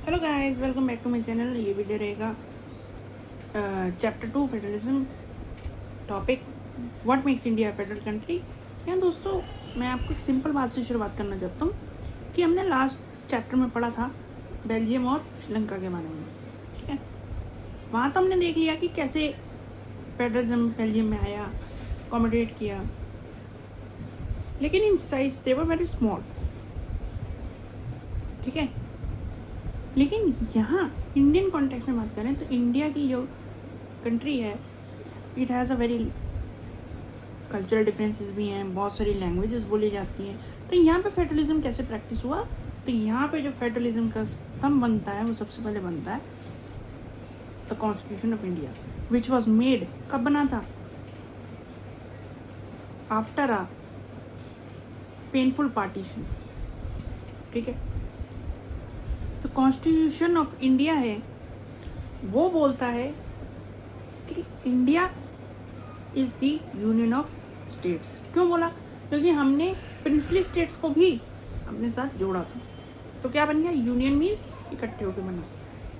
Hello guys, welcome back to my channel. ये video रहेगा chapter 2 federalism, topic what makes India federal country. यहाँ दोस्तों, मैं आपको एक सिंपल बात से शुरुआत करना चाहता हूँ कि हमने लास्ट चैप्टर में पढ़ा था बेल्जियम और श्रीलंका के बारे में। ठीक है, वहाँ तो हमने देख लिया कि कैसे फेडरलिज्म बेल्जियम में आया, अकोमोडेट किया, लेकिन in size they were very small. ठीक है, लेकिन यहाँ इंडियन कॉन्टेक्स्ट में बात करें तो इंडिया की जो कंट्री है, it has a very cultural differences भी हैं, बहुत सारी लैंग्वेजेस बोली जाती हैं। तो यहाँ पे फेडरलिज्म कैसे प्रैक्टिस हुआ? तो यहाँ पे जो फेडरलिज्म का स्तंभ बनता है वो सबसे पहले बनता है the constitution of India, which was made. कब बना था? After a painful partition. ठीक है, तो कॉन्स्टिट्यूशन ऑफ इंडिया है वो बोलता है कि India is the union of states. क्यों बोला? क्योंकि हमने प्रिंसली स्टेट्स को भी अपने साथ जोड़ा था। तो क्या बन गया? यूनियन मीन्स इकट्ठे होकर बना,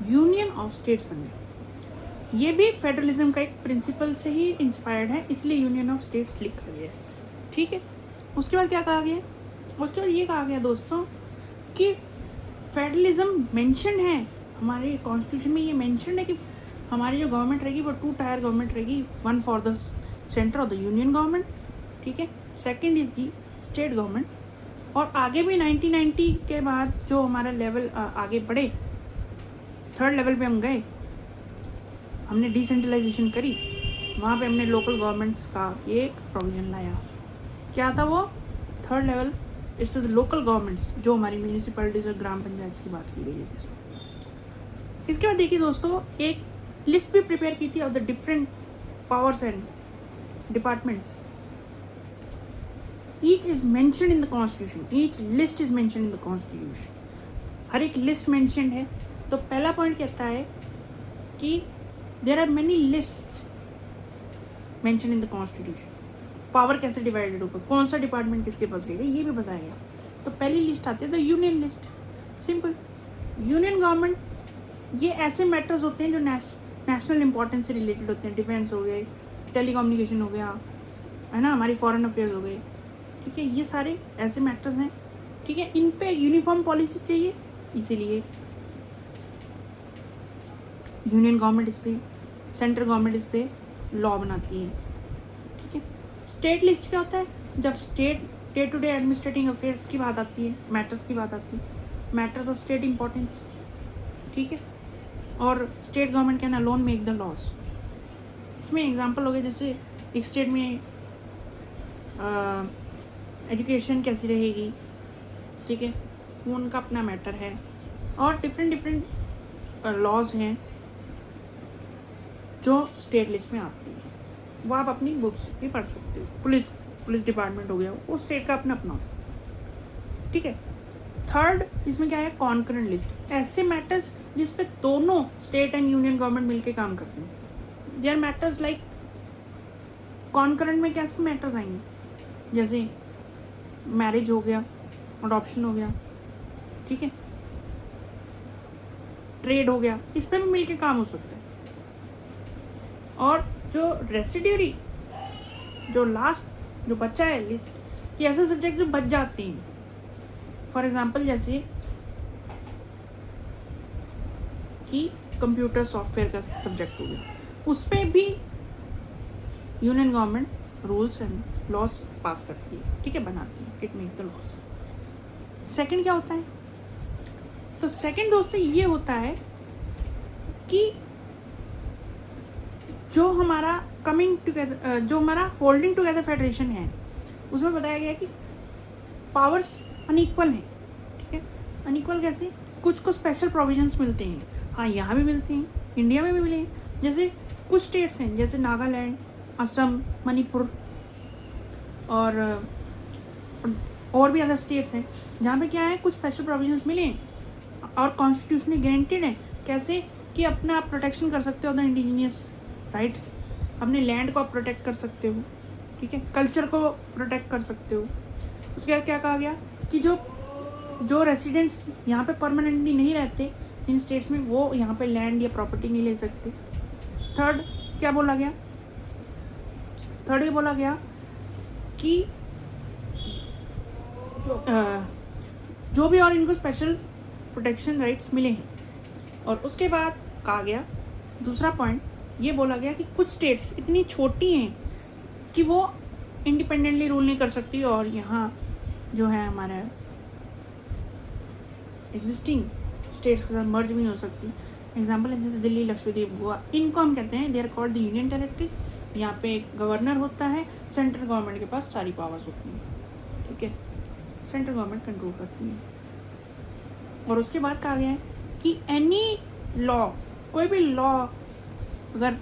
यूनियन ऑफ स्टेट्स बन गया। ये भी फेडरलिज्म का एक प्रिंसिपल से ही इंस्पायर्ड है, इसलिए यूनियन ऑफ स्टेट्स लिखा गया है। ठीक है, उसके बाद क्या कहा गया? उसके बाद ये कहा गया दोस्तों कि फेडरलिज्म मेंशन है हमारे कॉन्स्टिट्यूशन में। ये मेंशन है कि हमारी जो गवर्नमेंट रहेगी वो 2 टायर गवर्नमेंट रहेगी, one for the centre of the union government, ठीक है, second is the state government. और आगे भी 1990 के बाद जो हमारा लेवल आगे बढ़े, 3rd लेवल पे हम गए, हमने डिसेंट्रलाइजेशन करी, वहाँ पे हमने लोकल गवर्नमेंट्स का एक प्रोविज़न लाया। क्या था वो? 3rd level is to the local governments, जो हमारी म्यूनिसिपैलिटीज़ और ग्राम पंचायत की बात की गई है जिसमें। इसके बाद देखिए दोस्तों, एक लिस्ट भी प्रिपेयर की थी of the different powers and departments. Each is mentioned in the constitution, each list is mentioned in the constitution. हर एक लिस्ट मेंशन्ड है। तो पहला पॉइंट कहता है कि there are many lists mentioned in the constitution. Power कैसे divided होगा, कौन सा डिपार्टमेंट किसके पास रहेगा, ये भी बताया गया। तो पहली लिस्ट आती है the union list. Simple, union government, ये ऐसे मैटर्स होते हैं जो नेशनल इंपॉर्टेंस से रिलेटेड होते हैं। डिफेंस हो गए, टेलीकम्युनिकेशन हो गया, है ना, हमारी फॉरेन अफेयर्स हो गए। ठीक है, ये सारे ऐसे मैटर्स हैं। ठीक है, इन पे यूनिफॉर्म पॉलिसी चाहिए, इसीलिए यूनियन गवर्नमेंट इस पे, सेंट्रल गवर्नमेंट इस पे लॉ बनाती है। ठीक है, स्टेट लिस्ट क्या होता है? जब state day to day administrative affairs की बात आती है, मैटर्स की बात आती है, मैटर्स ऑफ स्टेट इंपॉर्टेंस। ठीक है, और state government can alone make the laws. इसमें एग्जांपल हो गए, जैसे एक स्टेट में एजुकेशन कैसी रहेगी, ठीक है, वो उनका अपना मैटर है। और डिफरेंट लॉज हैं जो स्टेट लिस्ट में आती है, वो आप अपनी बुक्स भी पढ़ सकते हो। पुलिस डिपार्टमेंट हो गया, वो स्टेट का अपना अपना। ठीक है, 3rd इसमें क्या है? Concurrent list. ऐसे मैटर्स जिस पे दोनों स्टेट एंड यूनियन गवर्नमेंट मिलके काम करते हैं। देयर मैटर्स लाइक, कॉन्करेंट में कैसे मैटर्स आएंगे? जैसे मैरिज हो गया, अडॉप्शन हो गया, ठीक है, ट्रेड हो गया, इस पे भी मिलके काम हो सकता है। और जो रेसिड्यूरी, जो लास्ट जो बचा है लिस्ट, कि ऐसे सब्जेक्ट जो बच जाते हैं, फॉर एग्जांपल जैसे कि कंप्यूटर सॉफ्टवेयर का सब्जेक्ट हो गया, उस पर भी union government rules and laws pass करती है। ठीक है, बनाती है, it make the laws. Second क्या होता है? तो सेकंड दोस्तों ये होता है कि जो हमारा कमिंग टुगेदर, जो हमारा होल्डिंग टुगेदर फेडरेशन है, उसमें बताया गया कि पावर्स अनइक्वल हैं। ठीक है, अनइक्वल कैसे? कुछ को स्पेशल प्रोविजंस मिलते हैं। हाँ, यहाँ भी मिलते हैं, इंडिया में भी मिले हैं। जैसे कुछ स्टेट्स हैं, जैसे नागालैंड, असम, मणिपुर और भी अदर स्टेट्स हैं, जहाँ पे क्या है, कुछ स्पेशल प्रोविजंस मिले हैं और कॉन्स्टिट्यूशन में गारंटीड है। कैसे? कि अपना आप प्रोटेक्शन कर सकते हो द इंडिजीनियस राइट्स, अपने लैंड को आप प्रोटेक्ट कर सकते हो। ठीक है, कल्चर को प्रोटेक्ट कर सकते हो। उसके बाद क्या कहा गया कि जो रेसिडेंट्स यहाँ पे परमानेंटली नहीं रहते, इन स्टेट्स में वो यहाँ पे लैंड या प्रॉपर्टी नहीं ले सकते। थर्ड क्या बोला गया? थर्ड ये बोला गया कि जो भी और इनको स्पेशल प्रोटेक्शन राइट्स मिले हैं। और उसके बाद कहा गया दूसरा पॉइंट ये बोला गया कि कुछ स्टेट्स इतनी छोटी हैं कि वो इंडिपेंडेंटली रूल नहीं कर सकती और यहाँ जो है हमारा एग्जिस्टिंग स्टेट्स के साथ मर्ज भी नहीं हो सकती। एग्जाम्पल है जैसे दिल्ली, लक्षद्वीप, गोवा, इनको हम कहते हैं they are called the union territories. यहाँ पे एक गवर्नर होता है, सेंट्रल गवर्नमेंट के पास सारी पावर्स होती हैं, ठीक है, सेंट्रल गवर्नमेंट कंट्रोल करती है। और उसके बाद कहा गया है कि एनी लॉ, कोई भी लॉ अगर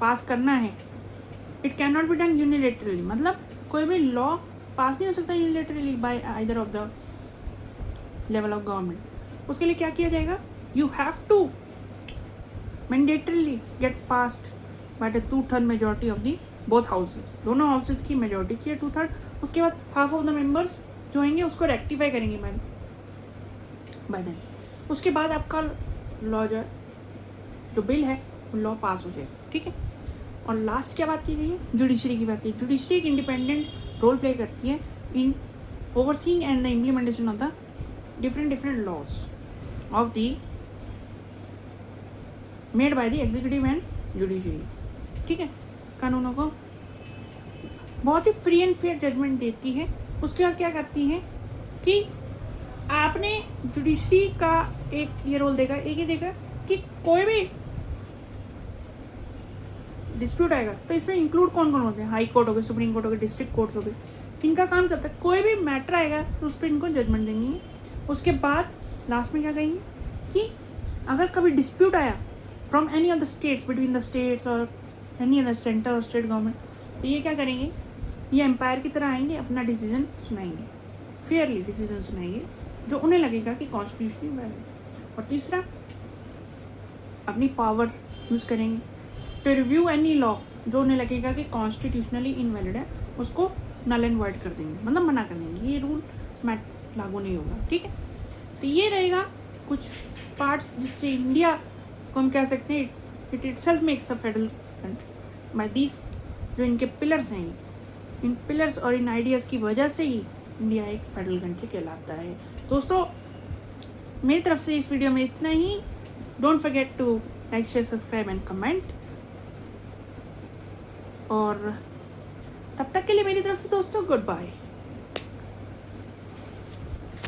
पास करना है, it can not be done unilaterally, मतलब कोई भी लॉ पास नहीं हो सकता unilaterally by either of the level of government. उसके लिए क्या किया जाएगा? You have to mandatorily get passed by the 2/3 majority of the both houses, दोनों हाउसेज की मेजॉरिटी चाहिए 2/3। उसके बाद हाफ ऑफ द मेंबर्स जो होंगे उसको रेक्टिफाई करेंगे बाय देन। उसके बाद आपका लॉ जो बिल है वो लॉ पास हो जाएगा, ठीक है। और लास्ट क्या बात की गई है? जुडिशरी की बात की। जुडिशरी एक इंडिपेंडेंट रोल प्ले करती है in overseeing and the implementation of the different laws of the made by the executive and judiciary, ठीक है। कानूनों को बहुत ही फ्री एंड फेयर जजमेंट देती है। उसके बाद क्या करती है कि आपने जुडिशरी का एक ये रोल देखा, एक ये देखा कि कोई भी डिस्प्यूट आएगा तो इसमें इंक्लूड कौन कौन होते हैं? हाई कोर्ट हो गए, सुप्रीम कोर्ट हो गए, डिस्ट्रिक्ट कोर्ट्स हो गए, इनका काम करता है। कोई भी मैटर आएगा तो उस पर इनको जजमेंट देंगी। उसके बाद लास्ट में क्या कहेंगे कि अगर कभी डिस्प्यूट आया from any of the states, between the states और एनी अदर सेंटर और स्टेट गवर्नमेंट, तो ये क्या करेंगे? ये एम्पायर की तरह आएंगे, अपना डिसीजन सुनाएंगे, फेयरली डिसीजन सुनाएंगे जो उन्हें लगेगा कि कॉन्स्टिट्यूशनली वैलिड। और तीसरा, अपनी पावर यूज़ करेंगे टू रिव्यू एनी लॉ जो उन्हें लगेगा कि कॉन्स्टिट्यूशनली इनवैलिड है, उसको नल एंड वॉइड कर देंगे, मतलब मना कर देंगे, ये रूल लागू नहीं होगा, ठीक है। तो ये रहेगा कुछ पार्ट्स जिससे इंडिया को हम कह सकते हैं it itself makes a federal country bye these, जो इनके पिलर्स हैं, इन पिलर्स और इन आइडियाज़ की वजह से ही इंडिया एक फेडरल कंट्री कहलाता है। दोस्तों, मेरी तरफ से इस वीडियो में इतना ही। Don't forget to like, share, subscribe and comment. और तब तक के लिए मेरी तरफ से दोस्तों गुड बाय।